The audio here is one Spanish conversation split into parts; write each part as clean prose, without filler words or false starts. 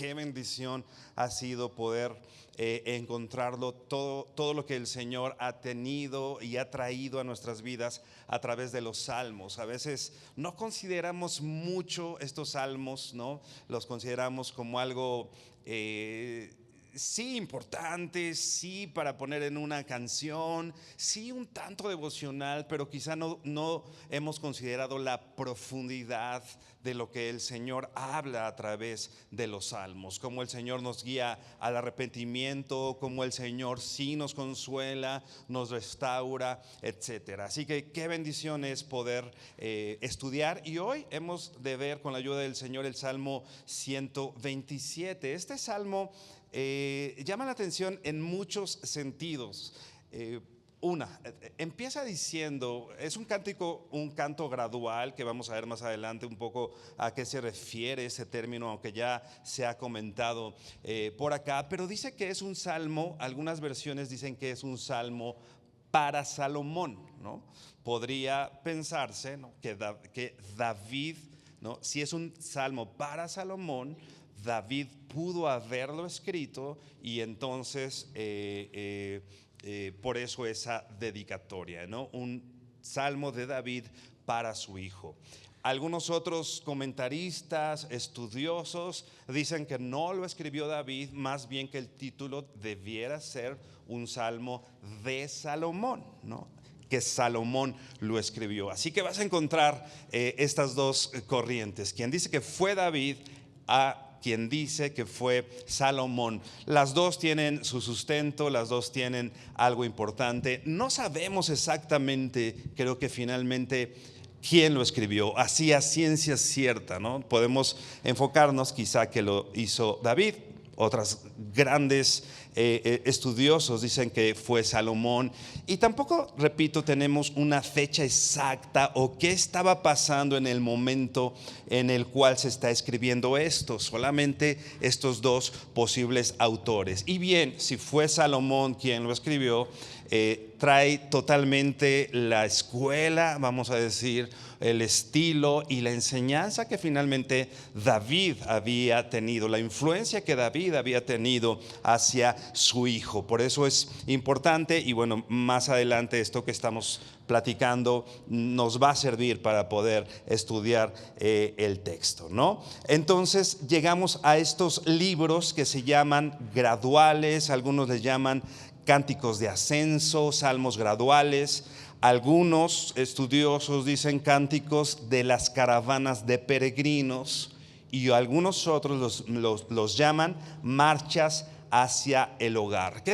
qué bendición ha sido poder encontrarlo, todo lo que el Señor ha tenido y ha traído a nuestras vidas a través de los salmos. A veces no consideramos mucho estos salmos, ¿no? Los consideramos como algo sí importante, sí para poner en una canción, sí un tanto devocional, pero quizá no hemos considerado la profundidad de lo que el Señor habla a través de los salmos, cómo el Señor nos guía al arrepentimiento, cómo el Señor sí nos consuela, nos restaura, etcétera. Así que qué bendición es poder estudiar, y hoy hemos de ver con la ayuda del Señor el Salmo 127. Este salmo llama la atención en muchos sentidos. Empieza diciendo, es un cántico, un canto gradual, que vamos a ver más adelante un poco a qué se refiere ese término, aunque ya se ha comentado por acá, pero dice que es un salmo. Algunas versiones dicen que es un salmo para Salomón, ¿no? Podría pensarse, ¿no?, que David, ¿no?, si es un salmo para Salomón, David pudo haberlo escrito, y entonces por eso esa dedicatoria, ¿no? Un salmo de David para su hijo. Algunos otros comentaristas, estudiosos, dicen que no lo escribió David, más bien que el título debiera ser un salmo de Salomón, ¿no?, que Salomón lo escribió. Así que vas a encontrar estas dos corrientes: quien dice que fue David, a quien dice que fue Salomón. Las dos tienen su sustento, las dos tienen algo importante. No sabemos exactamente, creo que finalmente, quién lo escribió, así a ciencia cierta, ¿no? Podemos enfocarnos quizá que lo hizo David. Otros grandes estudiosos dicen que fue Salomón, y tampoco, repito, tenemos una fecha exacta o qué estaba pasando en el momento en el cual se está escribiendo esto. Solamente estos dos posibles autores. Y bien, si fue Salomón quien lo escribió, trae totalmente la escuela, vamos a decir, el estilo y la enseñanza que finalmente David había tenido, la influencia que David había tenido hacia su hijo. Por eso es importante, y bueno, más adelante esto que estamos platicando nos va a servir para poder estudiar el texto, ¿no? Entonces llegamos a estos libros que se llaman graduales, algunos les llaman cánticos de ascenso, salmos graduales. Algunos estudiosos dicen cánticos de las caravanas de peregrinos, y algunos otros los llaman marchas hacia el hogar.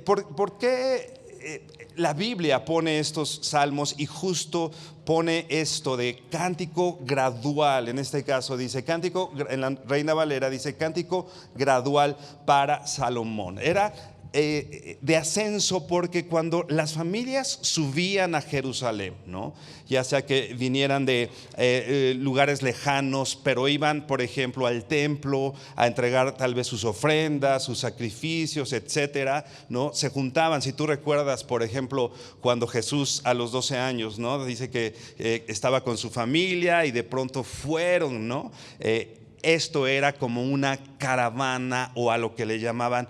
¿Por qué la Biblia pone estos salmos y justo pone esto de cántico gradual? En este caso dice cántico, en la Reina Valera dice cántico gradual para Salomón. Era de ascenso porque cuando las familias subían a Jerusalén, ¿no?, ya sea que vinieran de lugares lejanos, pero iban, por ejemplo, al templo a entregar tal vez sus ofrendas, sus sacrificios, etcétera, ¿no?, se juntaban. Si tú recuerdas, por ejemplo, cuando Jesús a los 12 años, ¿no?, dice que estaba con su familia y de pronto fueron, ¿no? Esto era como una caravana, o a lo que le llamaban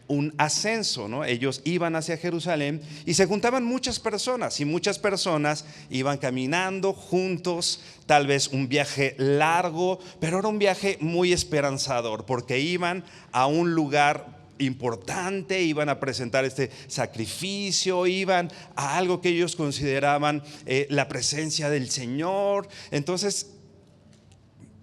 un ascenso, ¿no? Ellos iban hacia Jerusalén y se juntaban muchas personas, y muchas personas iban caminando juntos, tal vez un viaje largo, pero era un viaje muy esperanzador, porque iban a un lugar importante, iban a presentar este sacrificio, iban a algo que ellos consideraban la presencia del Señor. Entonces,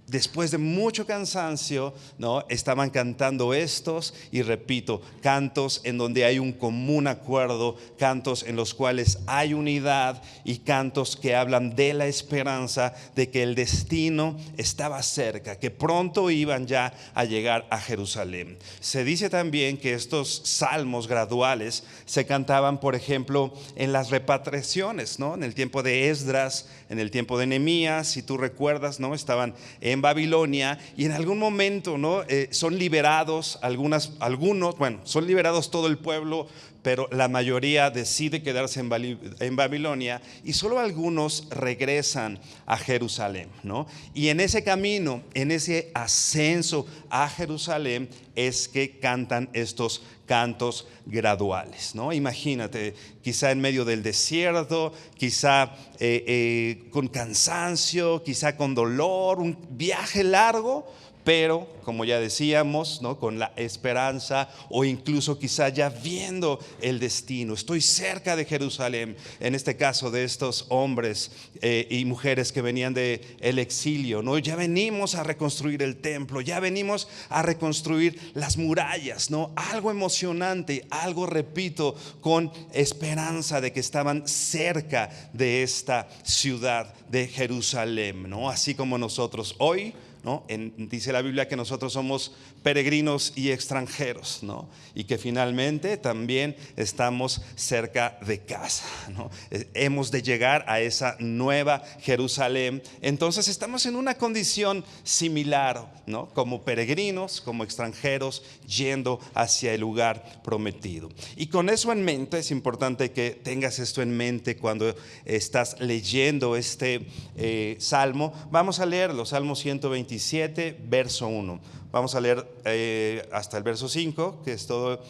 después de mucho cansancio, ¿no?, estaban cantando estos, y repito, cantos en donde hay un común acuerdo, cantos en los cuales hay unidad, y cantos que hablan de la esperanza de que el destino estaba cerca, que pronto iban ya a llegar a Jerusalén. Se dice también que estos salmos graduales se cantaban, por ejemplo, en las repatriaciones, ¿no?, en el tiempo de Esdras, en el tiempo de Nehemías. Si tú recuerdas, ¿no?, estaban en Babilonia, y en algún momento, ¿no?, son liberados son liberados todo el pueblo, pero la mayoría decide quedarse en Babilonia y solo algunos regresan a Jerusalén, ¿no? Y en ese camino, en ese ascenso a Jerusalén, es que cantan estos cantos graduales, ¿no? Imagínate, quizá en medio del desierto, quizá con cansancio, quizá con dolor, un viaje largo, pero como ya decíamos, ¿no? Con la esperanza, o incluso quizá ya viendo el destino. Estoy cerca de Jerusalén, en este caso de estos hombres y mujeres que venían del exilio, ¿no? Ya venimos a reconstruir el templo, ya venimos a reconstruir las murallas, ¿no? Algo emocionante, algo, repito, con esperanza de que estaban cerca de esta ciudad de Jerusalén, ¿no? Así como nosotros hoy, ¿no? Dice la Biblia que nosotros somos peregrinos y extranjeros, ¿no? Y que finalmente también estamos cerca de casa, ¿no? Hemos de llegar a esa nueva Jerusalén. Entonces estamos en una condición similar, ¿no? Como peregrinos, como extranjeros, yendo hacia el lugar prometido. Y con eso en mente, es importante que tengas esto en mente cuando estás leyendo este salmo. Vamos a leerlo, Salmo 127, verso 1. Vamos a leer hasta el verso 5, que es todo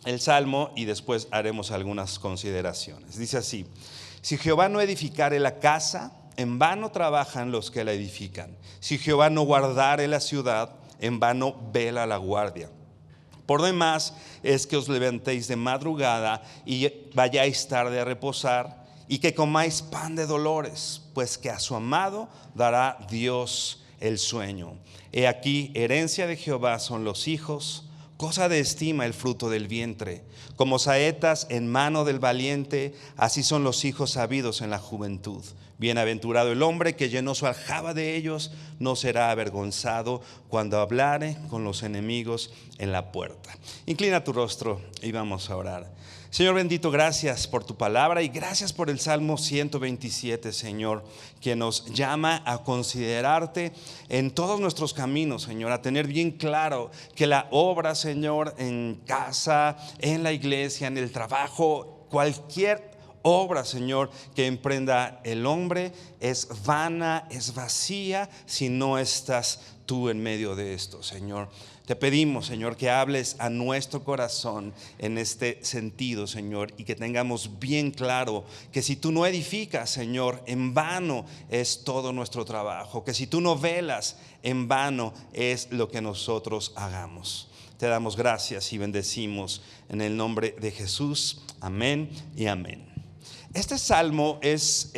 el salmo, y después haremos algunas consideraciones. Dice así: si Jehová no edificare la casa, en vano trabajan los que la edifican. Si Jehová no guardare la ciudad, en vano vela la guardia. Por demás es que os levantéis de madrugada y vayáis tarde a reposar, y que comáis pan de dolores, pues que a su amado dará Dios el sueño. He aquí, herencia de Jehová son los hijos, cosa de estima el fruto del vientre. Como saetas en mano del valiente, así son los hijos sabidos en la juventud. Bienaventurado el hombre que llenó su aljaba de ellos, no será avergonzado cuando hablare con los enemigos en la puerta. Inclina tu rostro y vamos a orar. Señor bendito, gracias por tu palabra y gracias por el Salmo 127, Señor, que nos llama a considerarte en todos nuestros caminos, Señor, a tener bien claro que la obra, Señor, en casa, en la iglesia, en el trabajo, cualquier obra, Señor, que emprenda el hombre es vana, es vacía, si no estás tú en medio de esto, Señor. Te pedimos, Señor, que hables a nuestro corazón en este sentido, Señor, y que tengamos bien claro que si tú no edificas, Señor, en vano es todo nuestro trabajo, que si tú no velas, en vano es lo que nosotros hagamos. Te damos gracias y bendecimos en el nombre de Jesús. Amén y amén. Este salmo es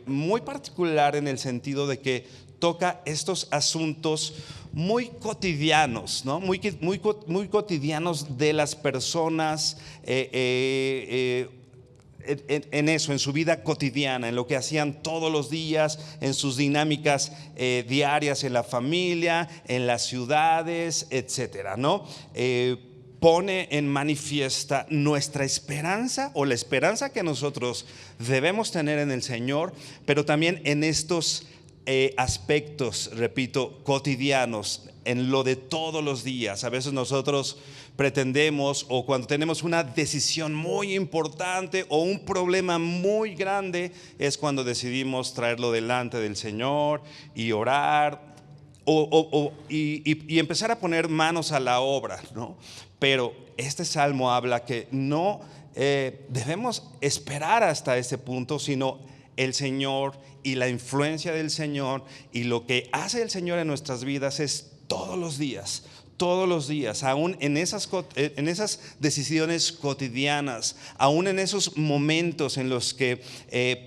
muy particular en el sentido de que toca estos asuntos muy cotidianos, ¿no? Muy cotidianos de las personas en eso, en su vida cotidiana, en lo que hacían todos los días, en sus dinámicas diarias en la familia, en las ciudades, etcétera, ¿no? Pone en manifiesta nuestra esperanza, o la esperanza que nosotros debemos tener en el Señor, pero también en estos aspectos, repito, cotidianos, en lo de todos los días. A veces nosotros pretendemos, o cuando tenemos una decisión muy importante o un problema muy grande, es cuando decidimos traerlo delante del Señor y orar y empezar a poner manos a la obra, ¿no? Pero este salmo habla que no debemos esperar hasta ese punto, sino el Señor y la influencia del Señor, y lo que hace el Señor en nuestras vidas es todos los días, aún en esas decisiones cotidianas, aún en esos momentos en los que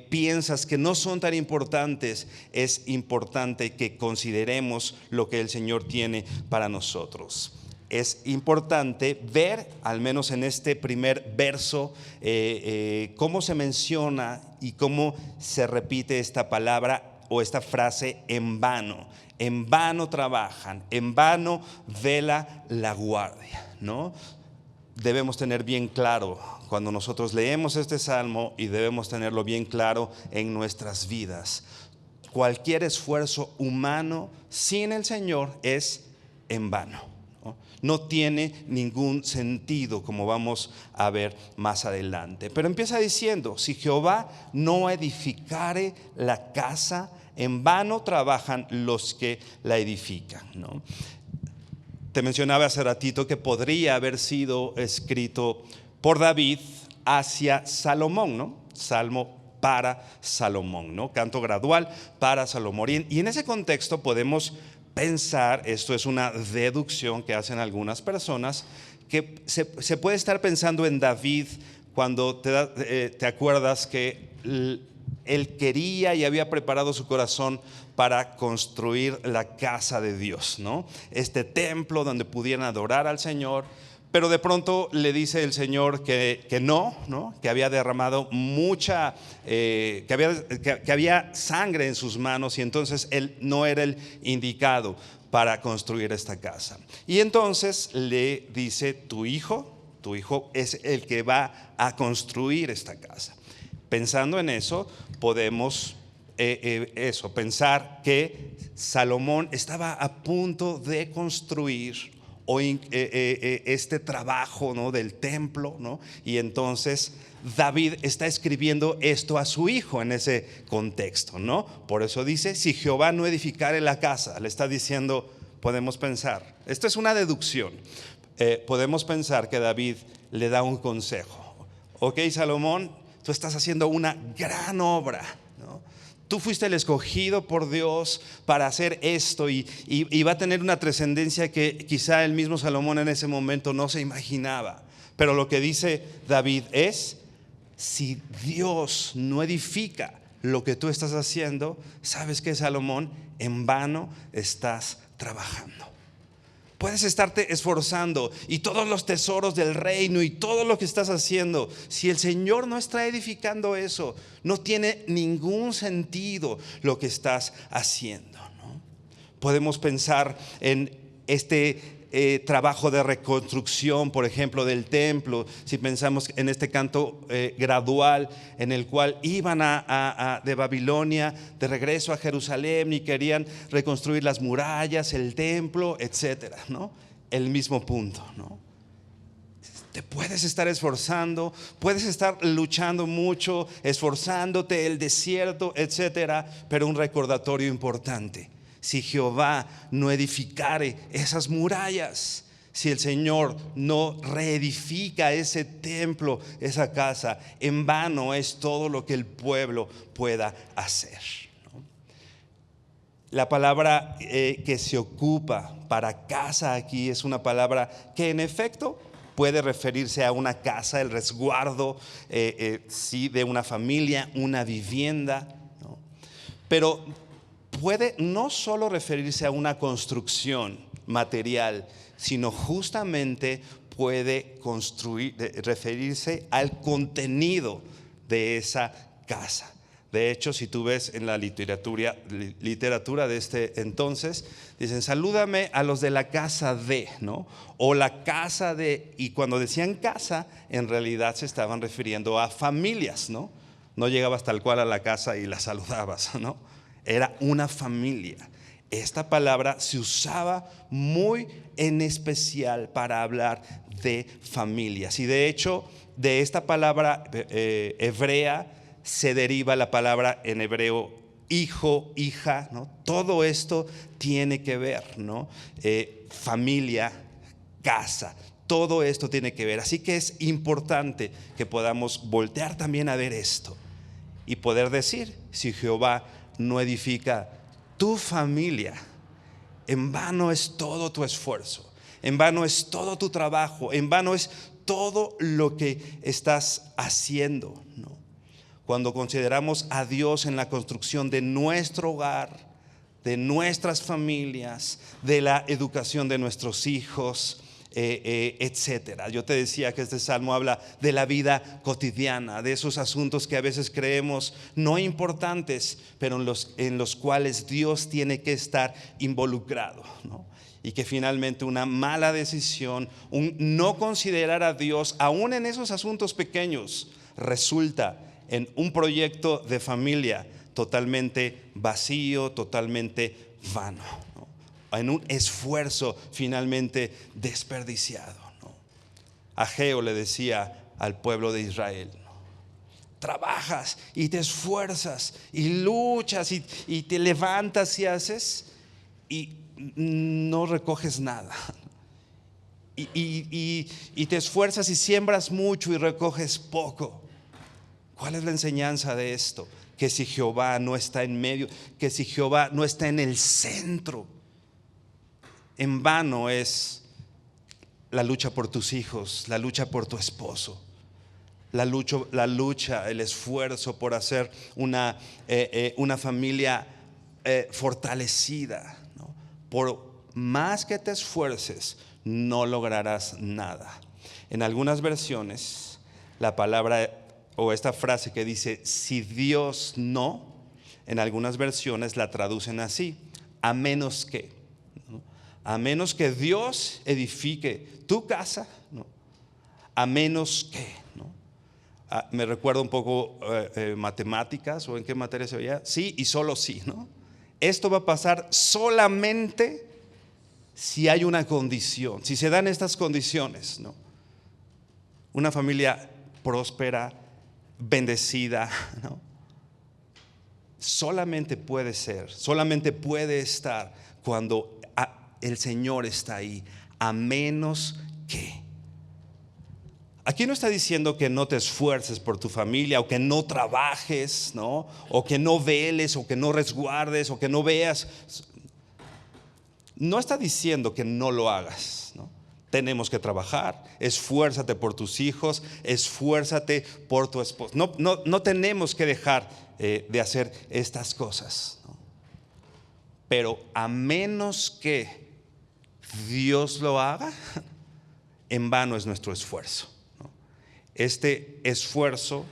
piensas que no son tan importantes, es importante que consideremos lo que el Señor tiene para nosotros. Es importante ver, al menos en este primer verso, cómo se menciona y cómo se repite esta palabra o esta frase: en vano. En vano trabajan, en vano vela la guardia, ¿no? Debemos tener bien claro cuando nosotros leemos este salmo, y debemos tenerlo bien claro en nuestras vidas: cualquier esfuerzo humano sin el Señor es en vano. ¿no? No tiene ningún sentido, como vamos a ver más adelante. Pero empieza diciendo: si Jehová no edificare la casa, en vano trabajan los que la edifican, ¿no? Te mencionaba hace ratito que podría haber sido escrito por David hacia Salomón, ¿no? Salmo para Salomón, ¿no? Canto gradual para Salomón. Y en ese contexto podemos pensar, esto es una deducción que hacen algunas personas, que se puede estar pensando en David cuando te acuerdas que él quería y había preparado su corazón para construir la casa de Dios, ¿no? Este templo donde pudieran adorar al Señor. Pero de pronto le dice el Señor que no, que había derramado mucha, que había sangre en sus manos, y entonces él no era el indicado para construir esta casa. Y entonces le dice: tu hijo es el que va a construir esta casa. Pensando en eso, podemos pensar que Salomón estaba a punto de construir este trabajo, ¿no?, del templo, ¿no? Y entonces David está escribiendo esto a su hijo en ese contexto, ¿no? Por eso dice: si Jehová no edificare la casa, le está diciendo, podemos pensar, esto es una deducción, podemos pensar que David le da un consejo. Ok, Salomón, tú estás haciendo una gran obra, ¿no? Tú fuiste el escogido por Dios para hacer esto, y va a tener una trascendencia que quizá el mismo Salomón en ese momento no se imaginaba. Pero lo que dice David es: si Dios no edifica lo que tú estás haciendo, ¿sabes qué, Salomón? En vano estás trabajando. Puedes estarte esforzando y todos los tesoros del reino y todo lo que estás haciendo, si el Señor no está edificando eso, no tiene ningún sentido lo que estás haciendo, ¿no? Podemos pensar en este trabajo de reconstrucción, por ejemplo, del templo. Si pensamos en este canto gradual en el cual iban de Babilonia de regreso a Jerusalén y querían reconstruir las murallas, el templo, etcétera, ¿no? El mismo punto, ¿no? Te puedes estar esforzando, puedes estar luchando mucho, esforzándote, el desierto, etcétera, pero un recordatorio importante: si Jehová no edificare esas murallas, si el Señor no reedifica ese templo, esa casa, en vano es todo lo que el pueblo pueda hacer, ¿no? La palabra que se ocupa para casa aquí es una palabra que en efecto puede referirse a una casa, el resguardo, sí, de una familia, una vivienda, ¿no? Pero puede no solo referirse a una construcción material, sino justamente puede referirse al contenido de esa casa. De hecho, si tú ves en la literatura de este entonces, dicen: salúdame a los de la casa de, ¿no? O la casa de, y cuando decían casa, en realidad se estaban refiriendo a familias, ¿no? No llegabas tal cual a la casa y la saludabas, ¿no? Era una familia. Esta palabra se usaba muy en especial para hablar de familias. Y de hecho, de esta palabra hebrea se deriva la palabra en hebreo hijo, hija, ¿no? Todo esto tiene que ver, ¿no? Familia, casa, todo esto tiene que ver. Así que es importante que podamos voltear también a ver esto y poder decir: si Jehová no edifica tu familia, en vano es todo tu esfuerzo, en vano es todo tu trabajo, en vano es todo lo que estás haciendo, ¿no? Cuando consideramos a Dios en la construcción de nuestro hogar, de nuestras familias, de la educación de nuestros hijos, etcétera. Yo te decía que este salmo habla de la vida cotidiana, de esos asuntos que a veces creemos no importantes, pero en los cuales Dios tiene que estar involucrado, ¿no? Y que finalmente una mala decisión, un no considerar a Dios aún en esos asuntos pequeños, resulta en un proyecto de familia totalmente vacío, totalmente vano, ¿no? en un esfuerzo finalmente desperdiciado, ¿no? Ageo le decía al pueblo de Israel: trabajas y te esfuerzas y luchas y te levantas y haces, y no recoges nada. Y te esfuerzas y siembras mucho y recoges poco. ¿Cuál es la enseñanza de esto? Que si Jehová no está en medio, que si Jehová no está en el centro, en vano es la lucha por tus hijos, la lucha por tu esposo, la lucha, el esfuerzo por hacer una familia fortalecida, ¿no? Por más que te esfuerces, no lograrás nada. En algunas versiones, la palabra o esta frase que dice si Dios no, en algunas versiones la traducen así: a menos que, ¿no? A menos que Dios edifique tu casa, ¿no? A menos que, ¿no? Me recuerda un poco matemáticas, o en qué materia se veía, sí y solo sí, ¿no? Esto va a pasar solamente si hay una condición, si se dan estas condiciones, ¿no? Una familia próspera, bendecida, ¿no? Solamente puede ser, solamente puede estar cuando el Señor está ahí, a menos que. Aquí no está diciendo que no te esfuerces por tu familia, o que no trabajes, ¿no? O que no veles, o que no resguardes, o que no veas. No está diciendo que no lo hagas, ¿no? Tenemos que trabajar. Esfuérzate por tus hijos, esfuérzate por tu esposo. No tenemos que dejar de hacer estas cosas, ¿no? Pero a menos que Dios lo haga, en vano es nuestro esfuerzo, ¿no? Este esfuerzo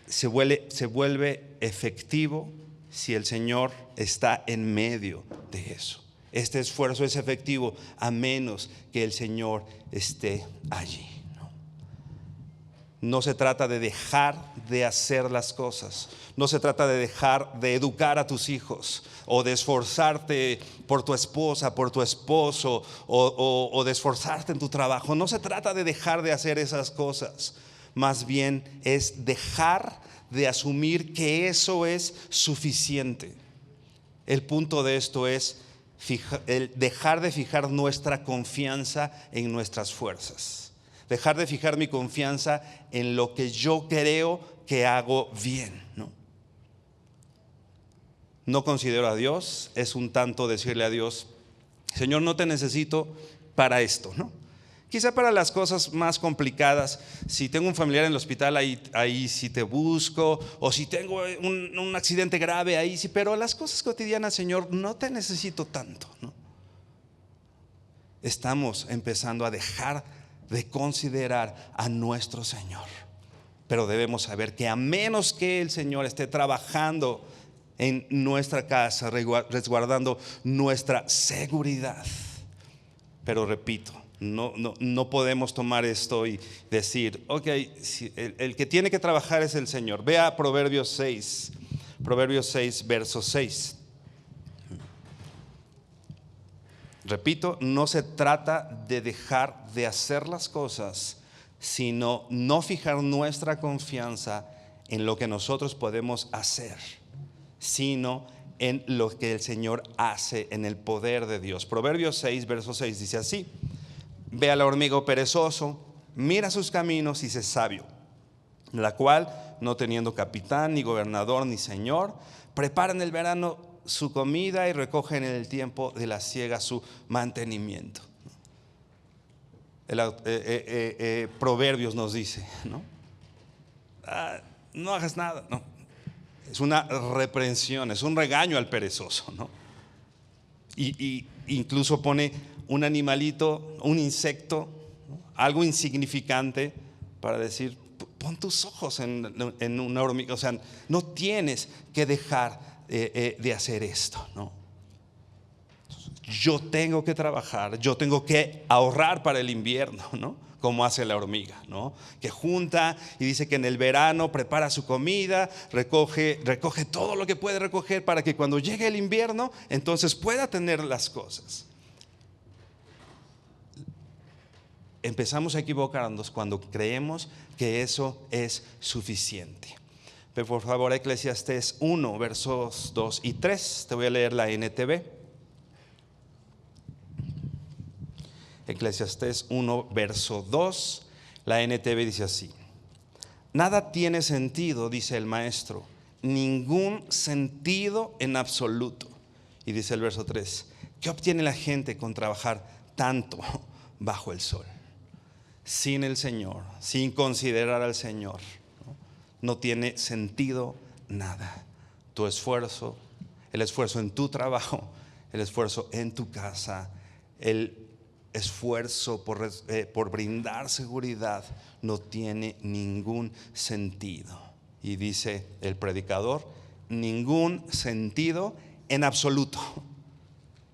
se vuelve efectivo si el Señor está en medio de eso. Este esfuerzo es efectivo a menos que el Señor esté allí, ¿no? No se trata de dejar de hacer las cosas, no se trata de dejar de educar a tus hijos, o de esforzarte por tu esposa, por tu esposo, o de esforzarte en tu trabajo. No se trata de dejar de hacer esas cosas, más bien es dejar de asumir que eso es suficiente. El punto de esto es dejar de fijar nuestra confianza en nuestras fuerzas, dejar de fijar mi confianza en lo que yo creo que hago bien, ¿no? No considero a Dios, es un tanto decirle a Dios: Señor, no te necesito para esto, ¿no? Quizá para las cosas más complicadas, si tengo un familiar en el hospital, ahí sí te busco, o si tengo un accidente grave, ahí sí, pero las cosas cotidianas, Señor, no te necesito tanto, ¿no? Estamos empezando a dejar de considerar a nuestro Señor, pero debemos saber que a menos que el Señor esté trabajando en nuestra casa, resguardando nuestra seguridad. Pero repito, no podemos tomar esto y decir: ok, si el que tiene que trabajar es el Señor. Vea Proverbios 6, verso 6. Repito, no se trata de dejar de hacer las cosas, sino no fijar nuestra confianza en lo que nosotros podemos hacer, sino en lo que el Señor hace, en el poder de Dios. Proverbios 6, verso 6 dice así: ve al hormigo perezoso, mira sus caminos y sé sabio, la cual, no teniendo capitán, ni gobernador, ni señor, prepara en el verano su comida y recoge en el tiempo de la siega su mantenimiento. Proverbios nos dice, ¿no? No hagas nada, no. Es una reprensión, es un regaño al perezoso, ¿no? Y incluso pone un animalito, un insecto, ¿no? Algo insignificante, para decir: pon tus ojos en una hormiga. O sea, no tienes que dejar de hacer esto, ¿no? yo tengo que trabajar, yo tengo que ahorrar para el invierno, ¿no? Como hace la hormiga, ¿no? Que junta y dice que en el verano prepara su comida, recoge todo lo que puede recoger para que cuando llegue el invierno, entonces pueda tener las cosas. Empezamos a equivocarnos cuando creemos que eso es suficiente. Pero por favor, Eclesiastés 1, versos 2 y 3, te voy a leer la NTV. Eclesiastés 1, verso 2, la NTV dice así: nada tiene sentido, dice el maestro, ningún sentido en absoluto. Y dice el verso 3: ¿qué obtiene la gente con trabajar tanto bajo el sol? Sin el Señor, sin considerar al Señor, no tiene sentido nada. Tu esfuerzo, el esfuerzo en tu trabajo, el esfuerzo en tu casa, el esfuerzo por brindar seguridad no tiene ningún sentido. Y dice el predicador: ningún sentido en absoluto.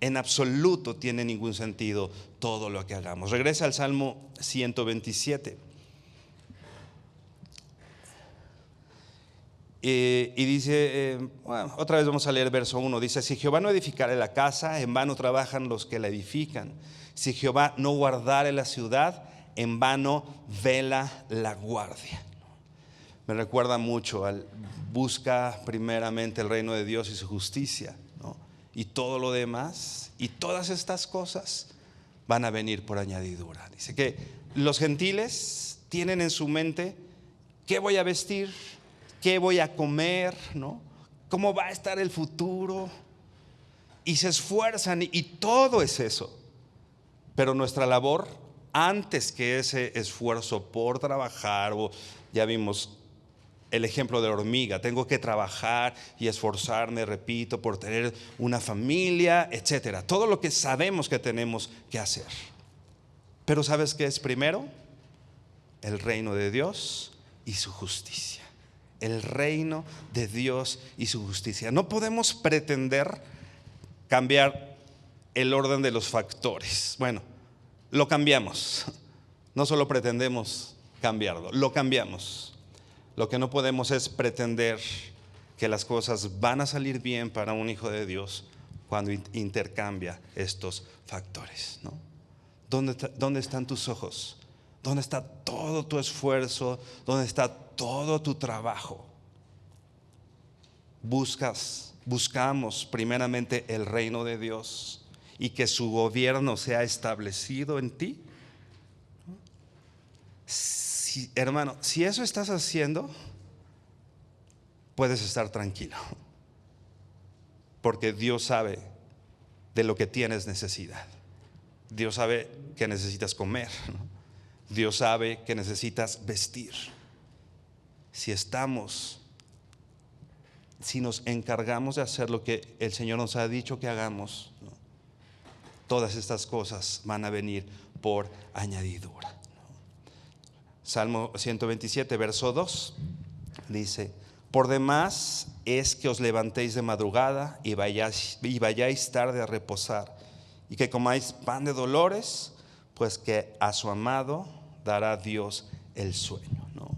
En absoluto tiene ningún sentido todo lo que hagamos. Regresa al Salmo 127. Y dice, bueno, otra vez vamos a leer verso 1. Dice: si Jehová no edificare la casa, en vano trabajan los que la edifican. Si Jehová no guardare la ciudad, en vano vela la guardia. Me recuerda mucho al busca primeramente el reino de Dios y su justicia, ¿no? Y todo lo demás, y todas estas cosas van a venir por añadidura. Dice que los gentiles tienen en su mente: ¿qué voy a vestir? ¿Qué voy a comer? ¿No? ¿Cómo va a estar el futuro? Y se esfuerzan y todo es eso. Pero nuestra labor, antes que ese esfuerzo por trabajar, o ya vimos el ejemplo de la hormiga, tengo que trabajar y esforzarme, repito, por tener una familia, etcétera. Todo lo que sabemos que tenemos que hacer. Pero ¿sabes qué es primero? El reino de Dios y su justicia. El reino de Dios y su justicia. No podemos pretender cambiar el orden de los factores. Bueno, lo cambiamos. No solo pretendemos cambiarlo, lo cambiamos. Lo que no podemos es pretender que las cosas van a salir bien para un hijo de Dios cuando intercambia estos factores, ¿no? ¿Dónde están tus ojos? ¿Dónde está todo tu esfuerzo? ¿Dónde está todo tu trabajo? Buscamos primeramente el reino de Dios y que su gobierno sea establecido en ti. Hermano, si eso estás haciendo, puedes estar tranquilo, porque Dios sabe de lo que tienes necesidad. Dios sabe que necesitas comer, ¿no? Dios sabe que necesitas vestir. Si nos encargamos de hacer lo que el Señor nos ha dicho que hagamos, ¿no?, todas estas cosas van a venir por añadidura. Salmo 127, verso 2 dice: por demás es que os levantéis de madrugada y vayáis tarde a reposar, y que comáis pan de dolores, pues que a su amado dará Dios el sueño, ¿no?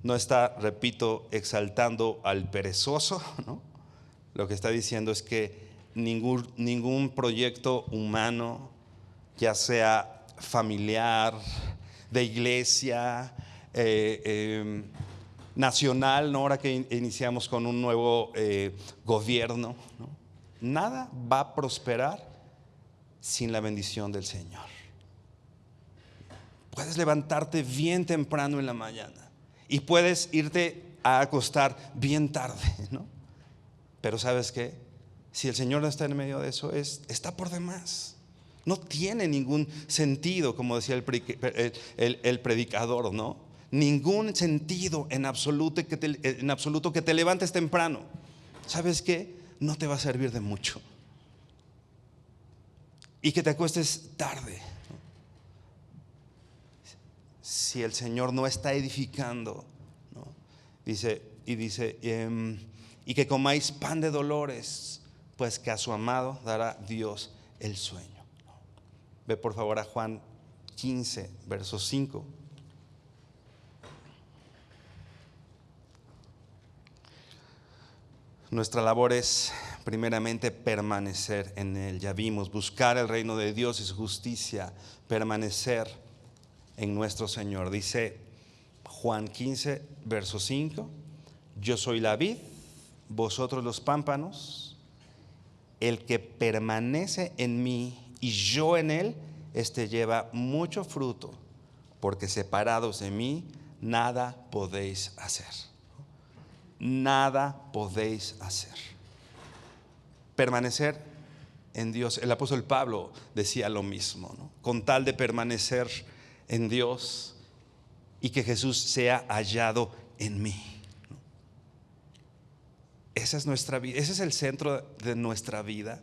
No está, repito, exaltando al perezoso, ¿no? Lo que está diciendo es que ningún proyecto humano, ya sea familiar, de iglesia, nacional, ¿no?, ahora que iniciamos con un nuevo gobierno, ¿no?, nada va a prosperar sin la bendición del Señor. Puedes levantarte bien temprano en la mañana y puedes irte a acostar bien tarde, ¿no? Pero ¿sabes qué? Si el Señor no está en medio de eso, está por demás. No tiene ningún sentido, como decía el predicador, ¿no? Ningún sentido en absoluto que te levantes temprano. ¿Sabes qué? No te va a servir de mucho. Y que te acuestes tarde, si el Señor no está edificando, ¿no? Dice, y que comáis pan de dolores, pues que a su amado dará Dios el sueño. Ve por favor a Juan 15, verso 5. Nuestra labor es primeramente permanecer en Él. Ya vimos, buscar el reino de Dios y su justicia, permanecer en nuestro Señor. Dice Juan 15, verso 5: yo soy la vid, vosotros los pámpanos. El que permanece en mí y yo en él, este lleva mucho fruto, porque separados de mí nada podéis hacer. Nada podéis hacer. Permanecer en Dios. El apóstol Pablo decía lo mismo, ¿no? Con tal de permanecer en Dios y que Jesús sea hallado en mí. Esa es nuestra vida, ese es el centro de nuestra vida.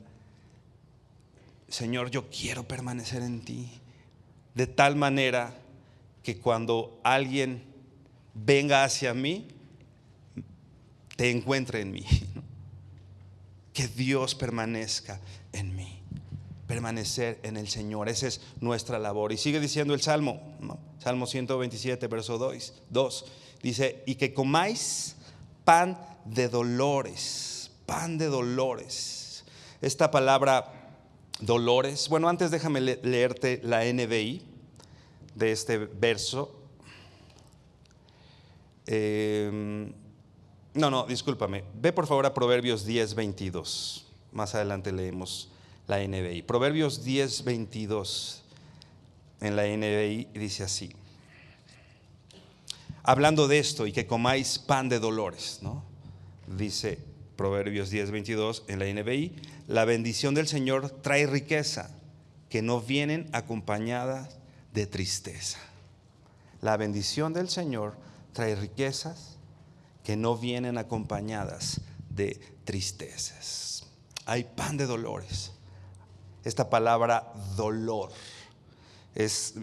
Señor, yo quiero permanecer en ti, de tal manera que cuando alguien venga hacia mí, te encuentre en mí, ¿no? Que Dios permanezca en mí, permanecer en el Señor. Esa es nuestra labor. Y sigue diciendo el Salmo, ¿no? Salmo 127, verso 2, dice: y que comáis pan de dolores. Pan de dolores. Esta palabra dolores, bueno, antes déjame leerte la NBI de este verso. Discúlpame. Ve por favor a Proverbios 10, 22. Más adelante leemos la NBI. Proverbios 10, 22 en la NBI dice así, hablando de esto: y que comáis pan de dolores, ¿no? Dice Proverbios 10, 22 en la NBI: la bendición del Señor trae riqueza, que no vienen acompañadas de tristeza. La bendición del Señor trae riquezas que no vienen acompañadas de tristezas. Hay pan de dolores. Esta palabra dolor es,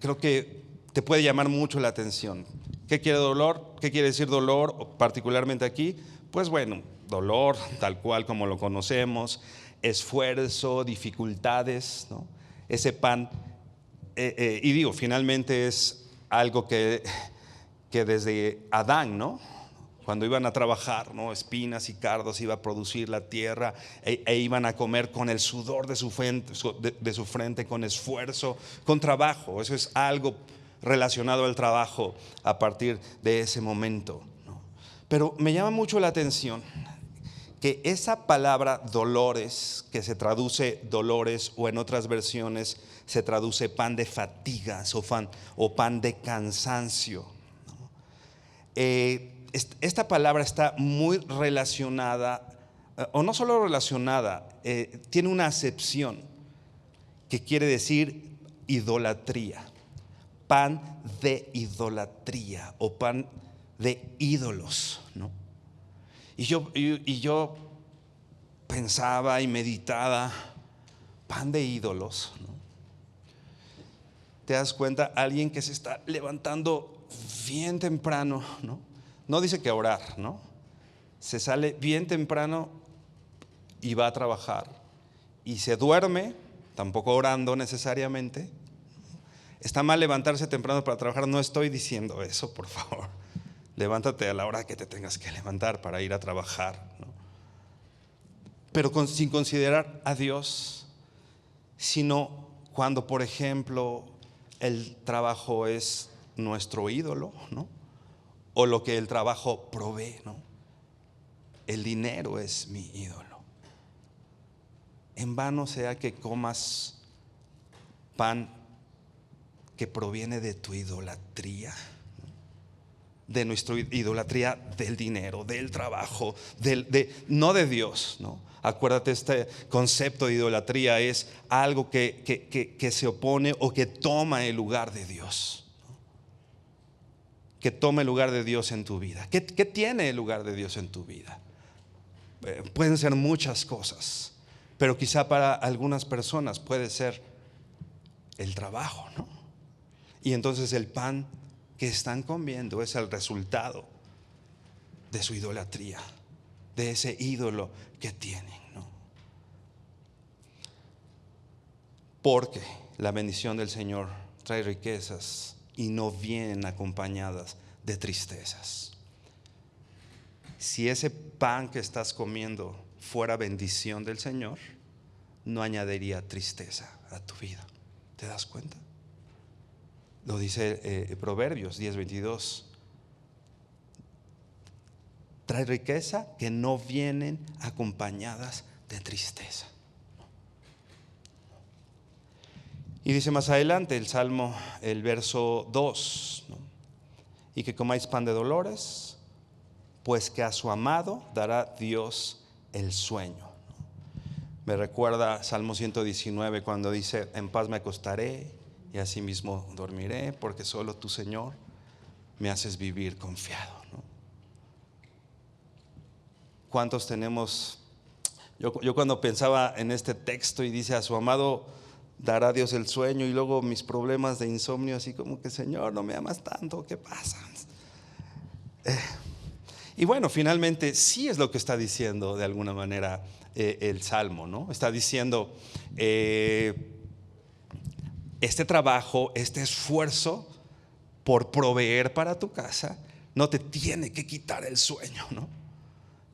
creo que te puede llamar mucho la atención. ¿Qué quiere dolor? ¿Qué quiere decir dolor particularmente aquí? Pues bueno, dolor tal cual como lo conocemos, esfuerzo, dificultades, ¿no? Ese pan, y digo, finalmente es algo que desde Adán, ¿no? Cuando iban a trabajar, ¿no? Espinas y cardos iba a producir la tierra, e iban a comer con el sudor de su frente, con esfuerzo, con trabajo. Eso es algo relacionado al trabajo a partir de ese momento, ¿no? Pero me llama mucho la atención que esa palabra dolores, que se traduce dolores, o en otras versiones se traduce pan de fatigas o pan de cansancio, ¿no? Esta palabra está muy relacionada, o no solo relacionada, tiene una acepción que quiere decir idolatría. Pan de idolatría o pan de ídolos, ¿no? Y yo pensaba y meditaba, pan de ídolos, ¿no? ¿Te das cuenta? Alguien que se está levantando bien temprano, ¿no? No dice que orar, ¿no? Se sale bien temprano y va a trabajar. Y se duerme, tampoco orando necesariamente. Está mal levantarse temprano para trabajar. No estoy diciendo eso, por favor. Levántate a la hora que te tengas que levantar para ir a trabajar, ¿no? Pero sin considerar a Dios, sino cuando, por ejemplo, el trabajo es nuestro ídolo, ¿no? O lo que el trabajo provee, ¿no? El dinero es mi ídolo. En vano sea que comas pan que proviene de tu idolatría, de nuestra idolatría del dinero, del trabajo, no de Dios, ¿no? Acuérdate, este concepto de idolatría es algo que se opone o que toma el lugar de Dios, ¿no? Que toma el lugar de Dios en tu vida. ¿Qué tiene el lugar de Dios en tu vida? Pueden ser muchas cosas, pero quizá para algunas personas puede ser el trabajo, ¿no? Y entonces el pan que están comiendo es el resultado de su idolatría, de ese ídolo que tienen, ¿no? Porque la bendición del Señor trae riquezas y no vienen acompañadas de tristezas. Si ese pan que estás comiendo fuera bendición del Señor, no añadiría tristeza a tu vida. ¿Te das cuenta? Lo dice Proverbios 10:22. Trae riqueza que no vienen acompañadas de tristeza. Y dice más adelante el Salmo, el verso 2, ¿no? Y que comáis pan de dolores, pues que a su amado dará Dios el sueño. Me recuerda Salmo 119 cuando dice: en paz me acostaré y asimismo dormiré, porque solo tú, Señor, me haces vivir confiado, ¿no? ¿Cuántos tenemos? Yo cuando pensaba en este texto y dice: a su amado dará Dios el sueño, y luego mis problemas de insomnio, así como que: Señor, no me amas tanto, ¿qué pasa? Y bueno, finalmente sí es lo que está diciendo de alguna manera el Salmo, ¿no? Está diciendo este trabajo, este esfuerzo por proveer para tu casa no te tiene que quitar el sueño, ¿no?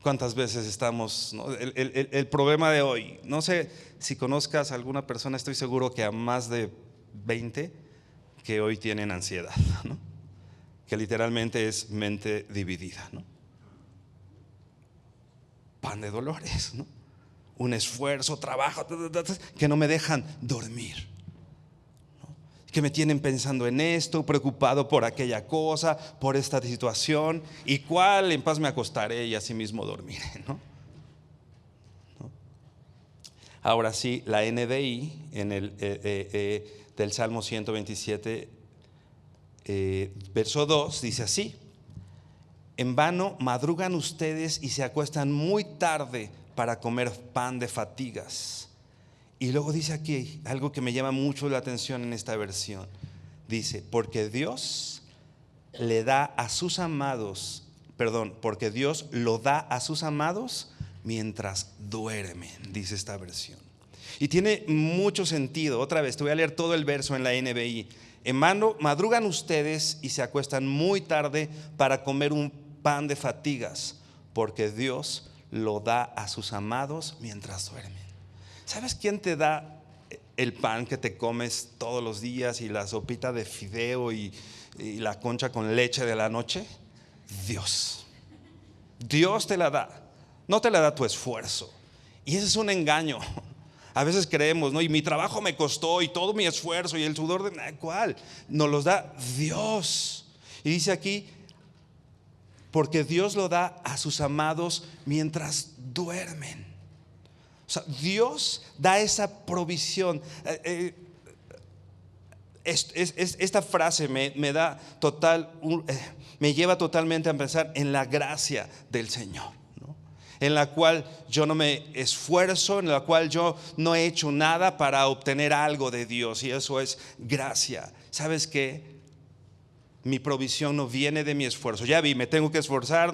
¿Cuántas veces estamos, ¿no? El problema de hoy, no sé si conozcas a alguna persona, estoy seguro que a más de 20 que hoy tienen ansiedad, ¿no? Que literalmente es mente dividida, ¿no? Pan de dolores, ¿no? Un esfuerzo, trabajo, que no me dejan dormir, ¿no? Que me tienen pensando en esto, preocupado por aquella cosa, por esta situación, y cuál en paz me acostaré y así mismo dormiré, ¿no? Ahora sí, la NBI en el del Salmo 127, verso 2, dice así: en vano madrugan ustedes y se acuestan muy tarde para comer pan de fatigas. Y luego dice aquí algo que me llama mucho la atención en esta versión. Dice: porque Dios le da a sus amados, porque Dios lo da a sus amados mientras duermen, dice esta versión. Y tiene mucho sentido. Otra vez, te voy a leer todo el verso en la NBI. En vano madrugan ustedes y se acuestan muy tarde para comer un pan de fatigas, porque Dios lo da a sus amados mientras duermen. ¿Sabes quién te da el pan que te comes todos los días y la sopita de fideo y la concha con leche de la noche? Dios. Dios te la da, no te la da tu esfuerzo. Y ese es un engaño. A veces creemos, ¿no? Y mi trabajo me costó y todo mi esfuerzo y el sudor de ¿cuál? Nos los da Dios. Y dice aquí: porque Dios lo da a sus amados mientras duermen. O sea, Dios da esa provisión. Esta frase me da me lleva totalmente a pensar en la gracia del Señor, ¿no? En la cual yo no me esfuerzo, en la cual yo no he hecho nada para obtener algo de Dios, y eso es gracia. ¿Sabes qué? Mi provisión no viene de mi esfuerzo. Ya vi, me tengo que esforzar,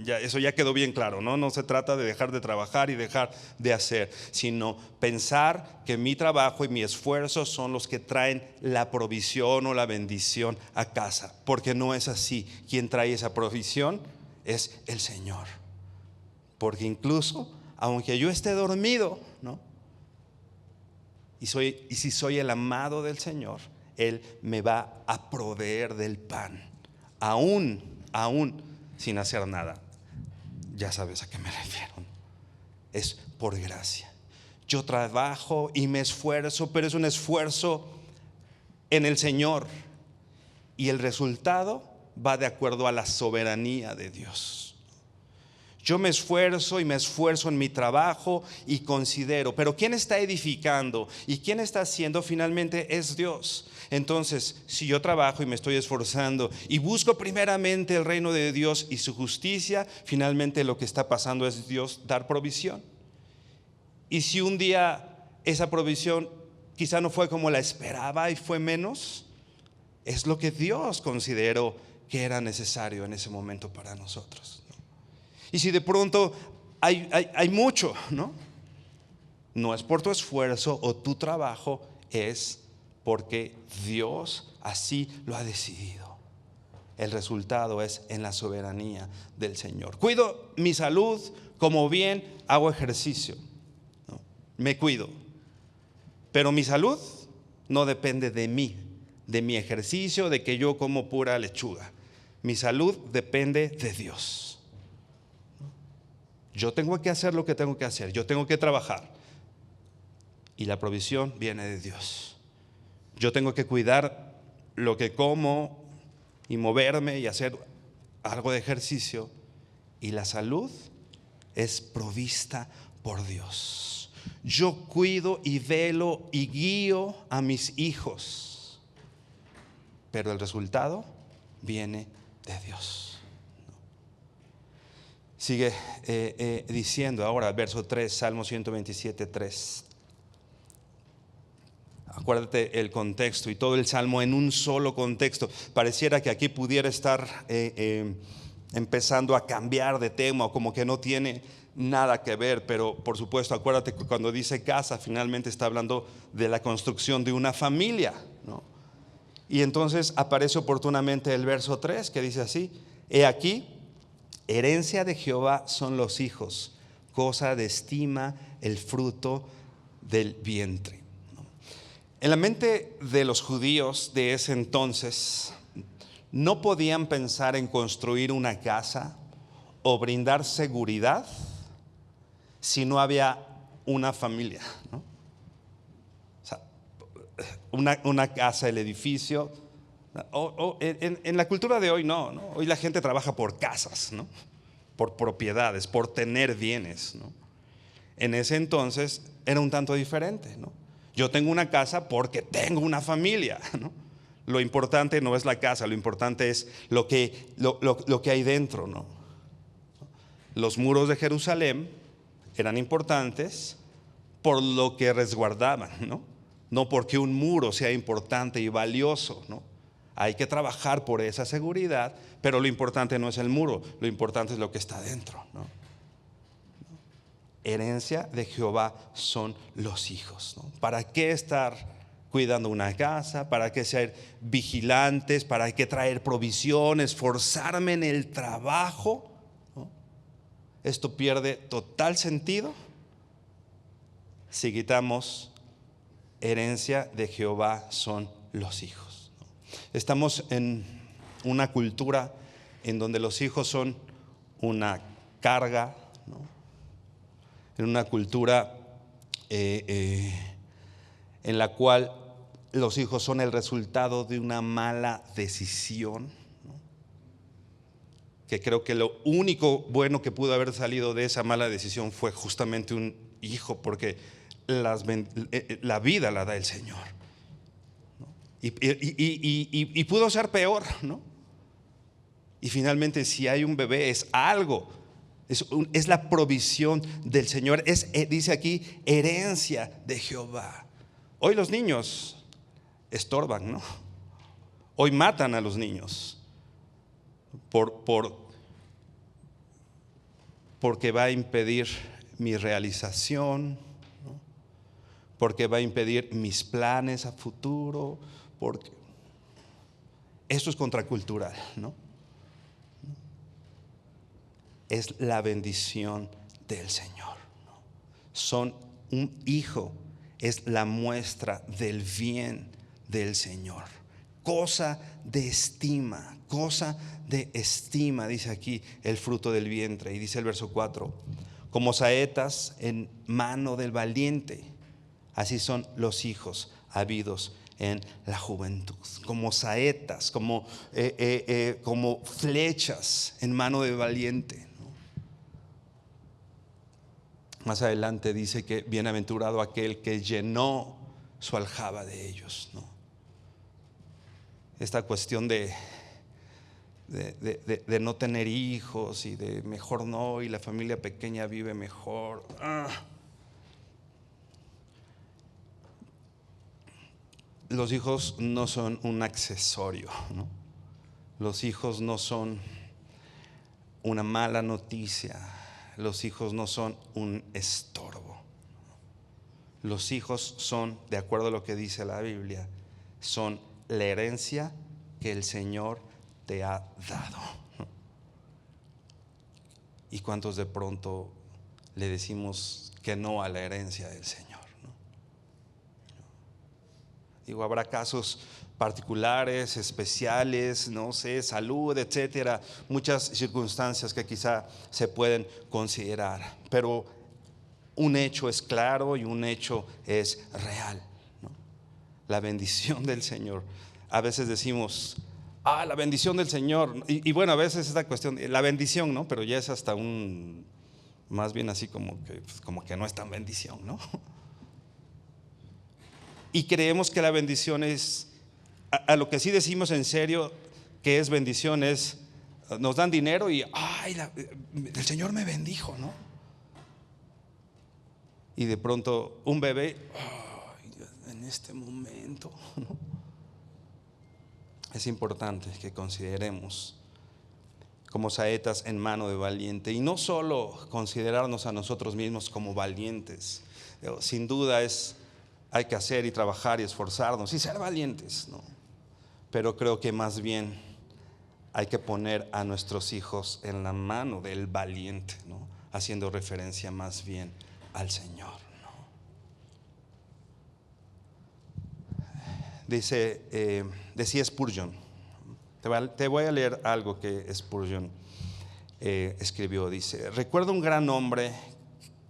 eso ya quedó bien claro, ¿no? No se trata de dejar de trabajar y dejar de hacer, sino pensar que mi trabajo y mi esfuerzo son los que traen la provisión o la bendición a casa, porque no es así. Quien trae esa provisión es el Señor. Porque incluso, aunque yo esté dormido, ¿no? Y si soy el amado del Señor, Él me va a proveer del pan, aún sin hacer nada. Ya sabes a qué me refiero. Es por gracia. Yo trabajo y me esfuerzo, pero es un esfuerzo en el Señor, y el resultado va de acuerdo a la soberanía de Dios. Yo me esfuerzo y me esfuerzo en mi trabajo y considero, pero ¿quién está edificando y quién está haciendo? Finalmente es Dios. Entonces, si yo trabajo y me estoy esforzando y busco primeramente el reino de Dios y su justicia, finalmente lo que está pasando es Dios dar provisión. Y si un día esa provisión quizá no fue como la esperaba y fue menos, es lo que Dios consideró que era necesario en ese momento para nosotros. Y si de pronto hay mucho, ¿no? No es por tu esfuerzo o tu trabajo, es porque Dios así lo ha decidido. El resultado es en la soberanía del Señor. Cuido mi salud como bien hago ejercicio, ¿no? Me cuido. Pero mi salud no depende de mí, de mi ejercicio, de que yo como pura lechuga. Mi salud depende de Dios. Yo tengo que hacer lo que tengo que hacer. Yo tengo que trabajar. Y la provisión viene de Dios. Yo tengo que cuidar lo que como y moverme y hacer algo de ejercicio. Y la salud es provista por Dios. Yo cuido y velo y guío a mis hijos, pero el resultado viene de Dios. Sigue diciendo ahora, verso 3, Salmo 127, 3. Acuérdate el contexto y todo el Salmo en un solo contexto. Pareciera que aquí pudiera estar empezando a cambiar de tema, o como que no tiene nada que ver, pero por supuesto, acuérdate que cuando dice casa, finalmente está hablando de la construcción de una familia, ¿no? Y entonces aparece oportunamente el verso 3 que dice así: he aquí, herencia de Jehová son los hijos, cosa de estima el fruto del vientre. En la mente de los judíos de ese entonces, no podían pensar en construir una casa o brindar seguridad si no había una familia, ¿no? O sea, una casa, el edificio. En la cultura de hoy no. Hoy la gente trabaja por casas, ¿no? Por propiedades, por tener bienes, ¿no? En ese entonces era un tanto diferente, ¿no? Yo tengo una casa porque tengo una familia, ¿no? Lo importante no es la casa, lo importante es lo que hay dentro, ¿no? Los muros de Jerusalén eran importantes por lo que resguardaban, ¿no? No porque un muro sea importante y valioso, ¿no? Hay que trabajar por esa seguridad, pero lo importante no es el muro, lo importante es lo que está dentro, ¿no? Herencia de Jehová son los hijos, ¿no? ¿Para qué estar cuidando una casa? ¿Para qué ser vigilantes? ¿Para qué traer provisiones? ¿Forzarme en el trabajo? ¿No? Esto pierde total sentido si quitamos herencia de Jehová son los hijos, ¿no? Estamos en una cultura en donde los hijos son una carga, ¿no? En una cultura en la cual los hijos son el resultado de una mala decisión, ¿no? Que creo que lo único bueno que pudo haber salido de esa mala decisión fue justamente un hijo, porque la vida la da el Señor, ¿no? Y pudo ser peor, ¿no? Y finalmente, si hay un bebé, es algo. Es la provisión del Señor. Dice aquí, herencia de Jehová. Hoy los niños estorban, ¿no? Hoy matan a los niños porque va a impedir mi realización, ¿no? Porque va a impedir mis planes a futuro, porque esto es contracultural, ¿no? Es la bendición del Señor, ¿no? Son un hijo, es la muestra del bien del Señor. Cosa de estima, dice aquí el fruto del vientre. Y dice el verso 4: como saetas en mano del valiente, así son los hijos habidos en la juventud. Como saetas, como flechas en mano del valiente. Más adelante dice que bienaventurado aquel que llenó su aljaba de ellos, ¿no? Esta cuestión de no tener hijos y de mejor no, y la familia pequeña vive mejor. Los hijos no son un accesorio, ¿no? Los hijos no son una mala noticia. Los hijos no son un estorbo. Los hijos son, de acuerdo a lo que dice la Biblia, son la herencia que el Señor te ha dado. ¿Y cuántos de pronto le decimos que no a la herencia del Señor? Digo, habrá casos particulares, especiales, no sé, salud, etcétera, muchas circunstancias que quizá se pueden considerar, pero un hecho es claro y un hecho es real, ¿no? La bendición del Señor. A veces decimos, la bendición del Señor, y bueno, a veces esta cuestión, la bendición, ¿no? Pero ya es hasta más bien así como que no es tan bendición, ¿no? Y creemos que la bendición es, a lo que sí decimos en serio que es bendición es, nos dan dinero y, el Señor me bendijo, ¿no? Y de pronto un bebé, en este momento, ¿no? Es importante que consideremos como saetas en mano de valiente, y no solo considerarnos a nosotros mismos como valientes. Sin duda hay que hacer y trabajar y esforzarnos y ser valientes, ¿no? Pero creo que más bien hay que poner a nuestros hijos en la mano del valiente, ¿no? Haciendo referencia más bien al Señor, ¿no? Decía Spurgeon, te voy a leer algo que Spurgeon escribió. Dice: recuerdo un gran hombre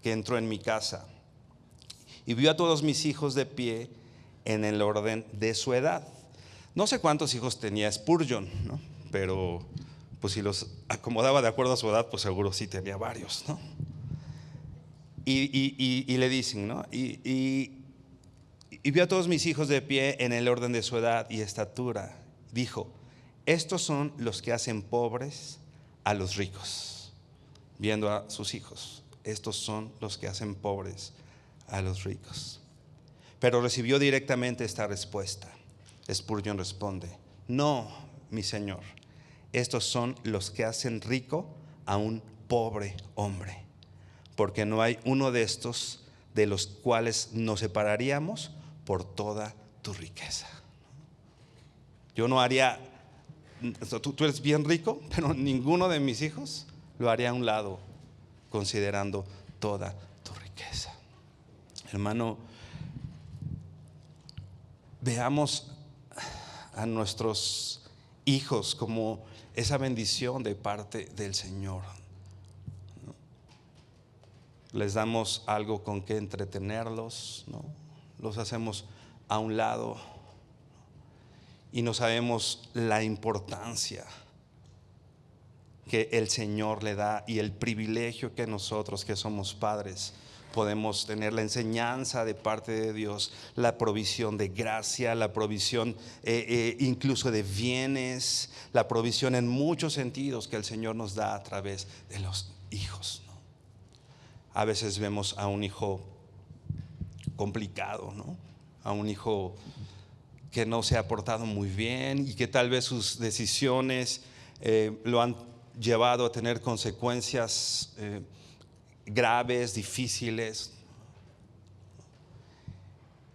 que entró en mi casa y vio a todos mis hijos de pie en el orden de su edad. No sé cuántos hijos tenía Spurgeon, ¿no? Pero pues si los acomodaba de acuerdo a su edad, pues seguro sí tenía varios, ¿no? Y le dicen, ¿no? Y vio a todos mis hijos de pie en el orden de su edad y estatura. Dijo: estos son los que hacen pobres a los ricos. Viendo a sus hijos, estos son los que hacen pobres a los ricos. Pero recibió directamente esta respuesta. Spurgeon responde: no, mi señor, estos son los que hacen rico a un pobre hombre, porque no hay uno de estos de los cuales nos separaríamos por toda tu riqueza. Yo no haría, tú eres bien rico, pero ninguno de mis hijos lo haría a un lado, considerando toda tu riqueza. Hermano, veamos a nuestros hijos como esa bendición de parte del Señor. Les damos algo con que entretenerlos, ¿no? Los hacemos a un lado y no sabemos la importancia que el Señor le da y el privilegio que nosotros, que somos padres, podemos tener, la enseñanza de parte de Dios, la provisión de gracia, la provisión incluso de bienes, la provisión en muchos sentidos que el Señor nos da a través de los hijos, ¿no? A veces vemos a un hijo complicado, ¿no? A un hijo que no se ha portado muy bien y que tal vez sus decisiones lo han llevado a tener consecuencias graves, difíciles,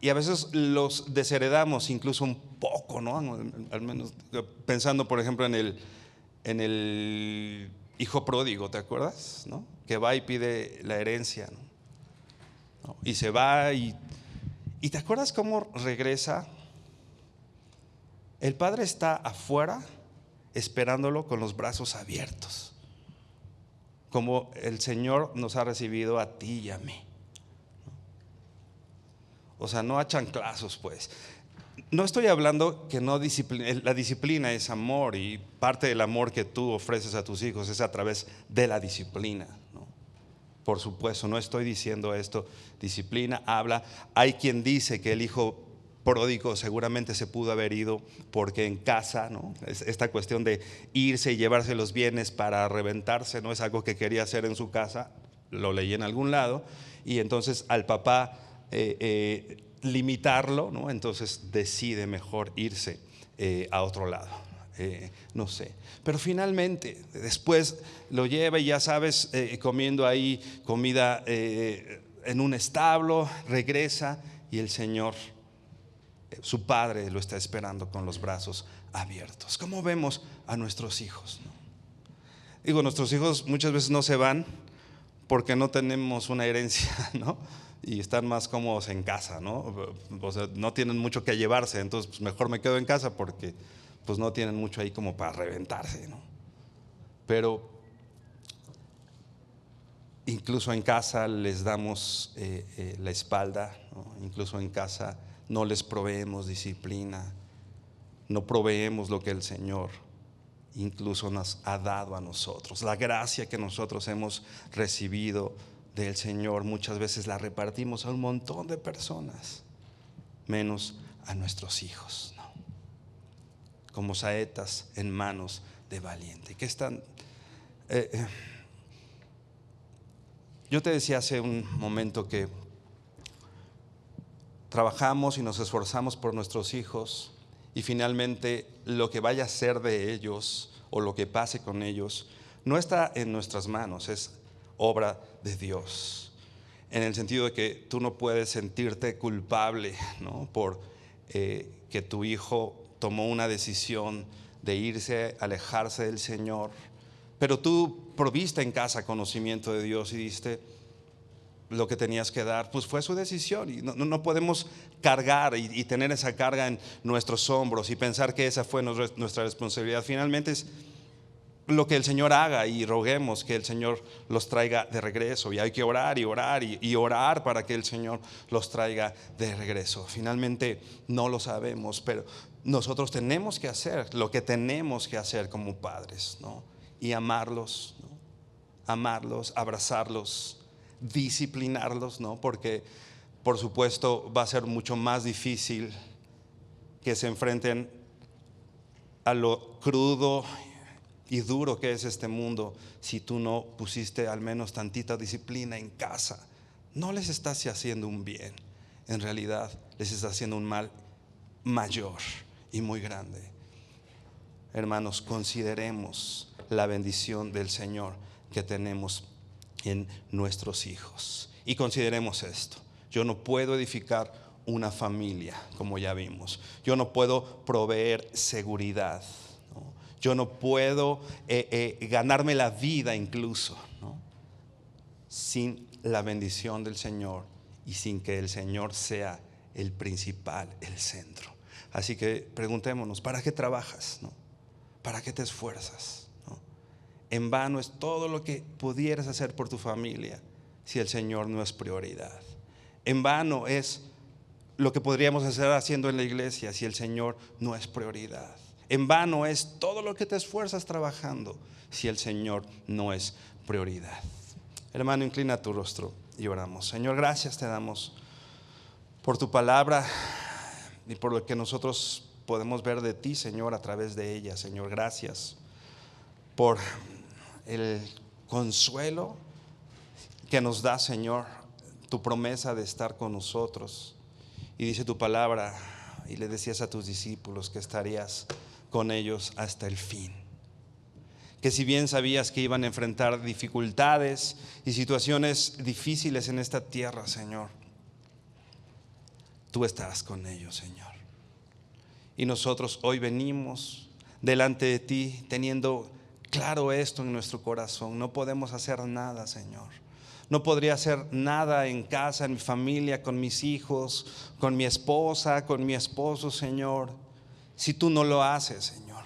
y a veces los desheredamos incluso un poco, ¿no? Al menos pensando, por ejemplo, en el hijo pródigo, ¿te acuerdas? ¿No? Que va y pide la herencia, ¿no? Y se va y ¿te acuerdas cómo regresa? El padre está afuera esperándolo con los brazos abiertos, como el Señor nos ha recibido a ti y a mí. O sea, no a chanclazos, pues. No estoy hablando que no disciplina, la disciplina es amor, y parte del amor que tú ofreces a tus hijos es a través de la disciplina, ¿no? Por supuesto, no estoy diciendo esto, disciplina, habla. Hay quien dice que el hijo pródigo seguramente se pudo haber ido porque en casa, ¿no? Esta cuestión de irse y llevarse los bienes para reventarse no es algo que quería hacer en su casa, lo leí en algún lado, y entonces al papá limitarlo, ¿no? Entonces decide mejor irse a otro lado, no sé. Pero finalmente después lo lleva y ya sabes, comiendo ahí comida en un establo, regresa y el Señor, su padre, lo está esperando con los brazos abiertos. ¿Cómo vemos a nuestros hijos, no? Digo, nuestros hijos muchas veces no se van porque no tenemos una herencia, ¿no? Y están más cómodos en casa, ¿no? O sea, no tienen mucho que llevarse, entonces pues mejor me quedo en casa porque pues no tienen mucho ahí como para reventarse, ¿no? Pero incluso en casa les damos la espalda, ¿no? Incluso en casa no les proveemos disciplina, no proveemos lo que el Señor incluso nos ha dado a nosotros. La gracia que nosotros hemos recibido del Señor muchas veces la repartimos a un montón de personas, menos a nuestros hijos, ¿no? Como saetas en manos de valiente. ¿Qué están? Yo te decía hace un momento que trabajamos y nos esforzamos por nuestros hijos, y finalmente lo que vaya a ser de ellos o lo que pase con ellos no está en nuestras manos, es obra de Dios. En el sentido de que tú no puedes sentirte culpable, ¿no? Por que tu hijo tomó una decisión de irse, alejarse del Señor, pero tú proviste en casa conocimiento de Dios y diste lo que tenías que dar, pues fue su decisión. Y no podemos cargar y tener esa carga en nuestros hombros y pensar que esa fue nuestra responsabilidad. Finalmente es lo que el Señor haga, y roguemos que el Señor los traiga de regreso. Y hay que orar y orar y orar para que el Señor los traiga de regreso. Finalmente no lo sabemos, pero nosotros tenemos que hacer lo que tenemos que hacer como padres, ¿no? Y amarlos, ¿no? Amarlos, abrazarlos, disciplinarlos, ¿no? Porque por supuesto va a ser mucho más difícil que se enfrenten a lo crudo y duro que es este mundo si tú no pusiste al menos tantita disciplina en casa. No les estás haciendo un bien, en realidad les estás haciendo un mal mayor y muy grande. Hermanos, consideremos la bendición del Señor que tenemos en nuestros hijos, y consideremos esto: yo no puedo edificar una familia, como ya vimos. Yo no puedo proveer seguridad, ¿no? Yo no puedo ganarme la vida incluso, ¿no? Sin la bendición del Señor y sin que el Señor sea el principal, el centro. Así que preguntémonos: ¿para qué trabajas, no? ¿Para qué te esfuerzas, no? En vano es todo lo que pudieras hacer por tu familia si el Señor no es prioridad. En vano es lo que podríamos hacer haciendo en la iglesia si el Señor no es prioridad. En vano es todo lo que te esfuerzas trabajando si el Señor no es prioridad. Hermano, inclina tu rostro y oramos. Señor, gracias te damos por tu palabra y por lo que nosotros podemos ver de ti, Señor, a través de ella. Señor, gracias por el consuelo que nos da, Señor, tu promesa de estar con nosotros. Y dice tu palabra, y le decías a tus discípulos que estarías con ellos hasta el fin. Que si bien sabías que iban a enfrentar dificultades y situaciones difíciles en esta tierra, Señor, tú estarás con ellos, Señor. Y nosotros hoy venimos delante de ti teniendo claro esto en nuestro corazón. No podemos hacer nada, Señor. No podría hacer nada en casa, en mi familia, con mis hijos, con mi esposa, con mi esposo, Señor, si tú no lo haces, Señor.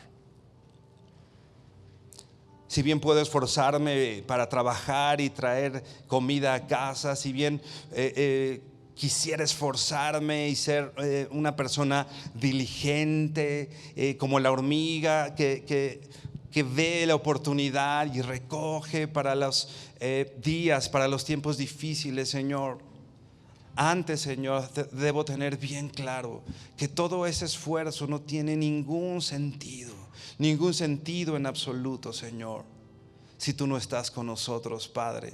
Si bien puedo esforzarme para trabajar y traer comida a casa, si bien quisiera esforzarme y ser una persona diligente, como la hormiga que ve la oportunidad y recoge para los días, para los tiempos difíciles, Señor. Antes, Señor, debo tener bien claro que todo ese esfuerzo no tiene ningún sentido en absoluto, Señor, si tú no estás con nosotros, Padre.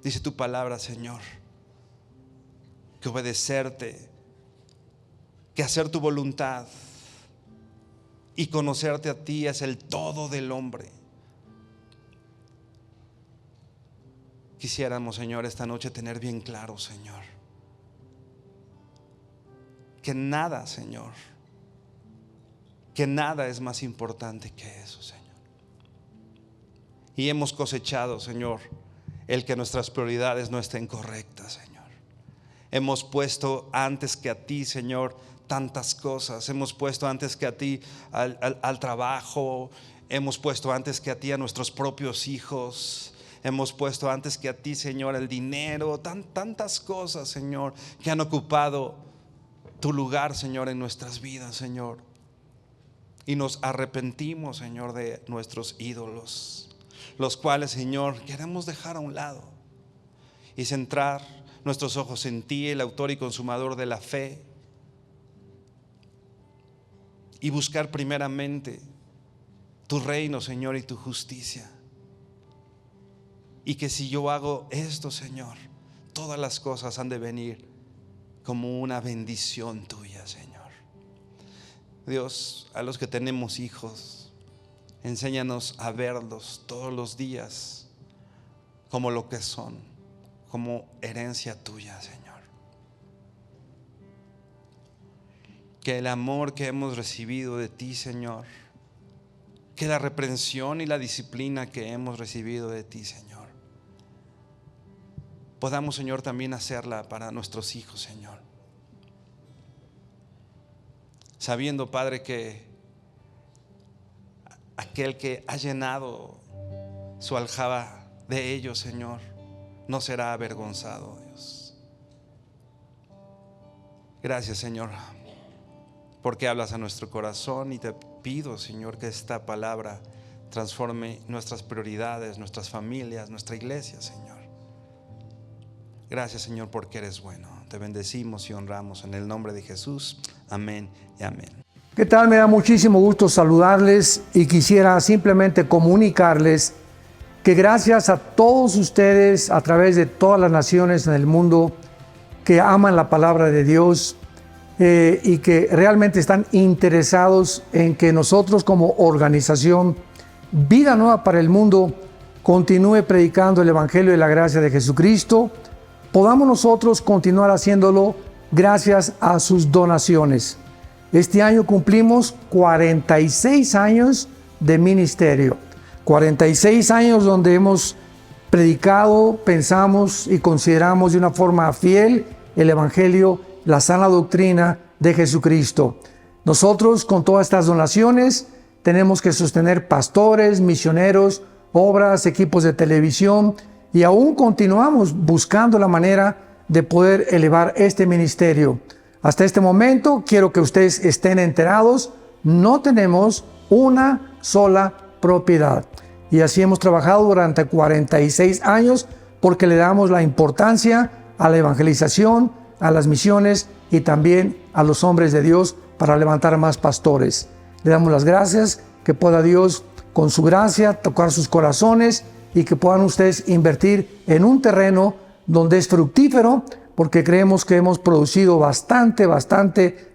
Dice tu palabra, Señor, que obedecerte, que hacer tu voluntad y conocerte a ti es el todo del hombre. quisiéramos, Señor, esta noche tener bien claro, Señor, que nada, Señor, que nada es más importante que eso, Señor. Y hemos cosechado, Señor, el que nuestras prioridades no estén correctas, Señor. Hemos puesto antes que a ti, Señor, tantas cosas. Hemos puesto antes que a ti al trabajo. Hemos puesto antes que a ti a nuestros propios hijos. Hemos puesto antes que a ti, Señor, el dinero. Tantas cosas, Señor, que han ocupado tu lugar, Señor, en nuestras vidas, Señor. Y nos arrepentimos, Señor, de nuestros ídolos, los cuales, Señor, queremos dejar a un lado y centrar nuestros ojos en ti, el autor y consumador de la fe, y buscar primeramente tu reino, Señor, y tu justicia. Y que si yo hago esto, Señor, todas las cosas han de venir como una bendición tuya, Señor. Dios, a los que tenemos hijos, enséñanos a verlos todos los días como lo que son, como herencia tuya, Señor. Que el amor que hemos recibido de ti, Señor, que la reprensión y la disciplina que hemos recibido de ti, Señor, podamos, Señor, también hacerla para nuestros hijos, Señor. Sabiendo, Padre, que aquel que ha llenado su aljaba de ellos, Señor, no será avergonzado, Dios. Gracias, Señor, porque hablas a nuestro corazón, y te pido, Señor, que esta palabra transforme nuestras prioridades, nuestras familias, nuestra iglesia, Señor. Gracias, Señor, porque eres bueno. Te bendecimos y honramos en el nombre de Jesús. Amén y amén. ¿Qué tal? Me da muchísimo gusto saludarles y quisiera simplemente comunicarles que gracias a todos ustedes a través de todas las naciones en el mundo que aman la palabra de Dios y que realmente están interesados en que nosotros como organización Vida Nueva para el Mundo continúe predicando el Evangelio de la gracia de Jesucristo, podamos nosotros continuar haciéndolo gracias a sus donaciones. Este año cumplimos 46 años de ministerio, 46 años donde hemos predicado, pensamos y consideramos de una forma fiel el Evangelio, la sana doctrina de Jesucristo. Nosotros, con todas estas donaciones, tenemos que sostener pastores, misioneros, obras, equipos de televisión, y aún continuamos buscando la manera de poder elevar este ministerio. Hasta este momento, quiero que ustedes estén enterados, no tenemos una sola propiedad. Y así hemos trabajado durante 46 años porque le damos la importancia a la evangelización, a las misiones y también a los hombres de Dios para levantar más pastores. Le damos las gracias, que pueda Dios con su gracia tocar sus corazones y que puedan ustedes invertir en un terreno donde es fructífero, porque creemos que hemos producido bastante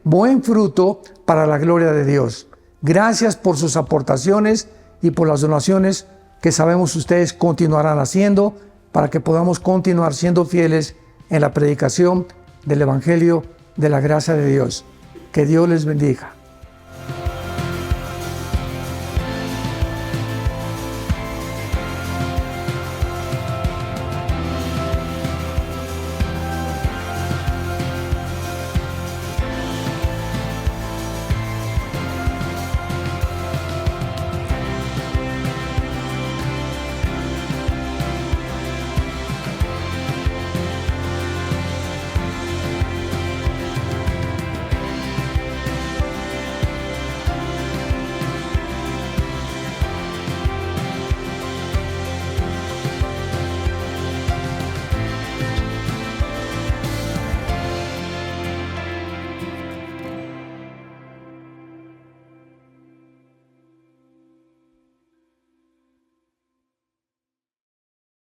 buen fruto para la gloria de Dios. Gracias por sus aportaciones y por las donaciones que sabemos ustedes continuarán haciendo para que podamos continuar siendo fieles en la predicación del Evangelio de la gracia de Dios. Que Dios les bendiga.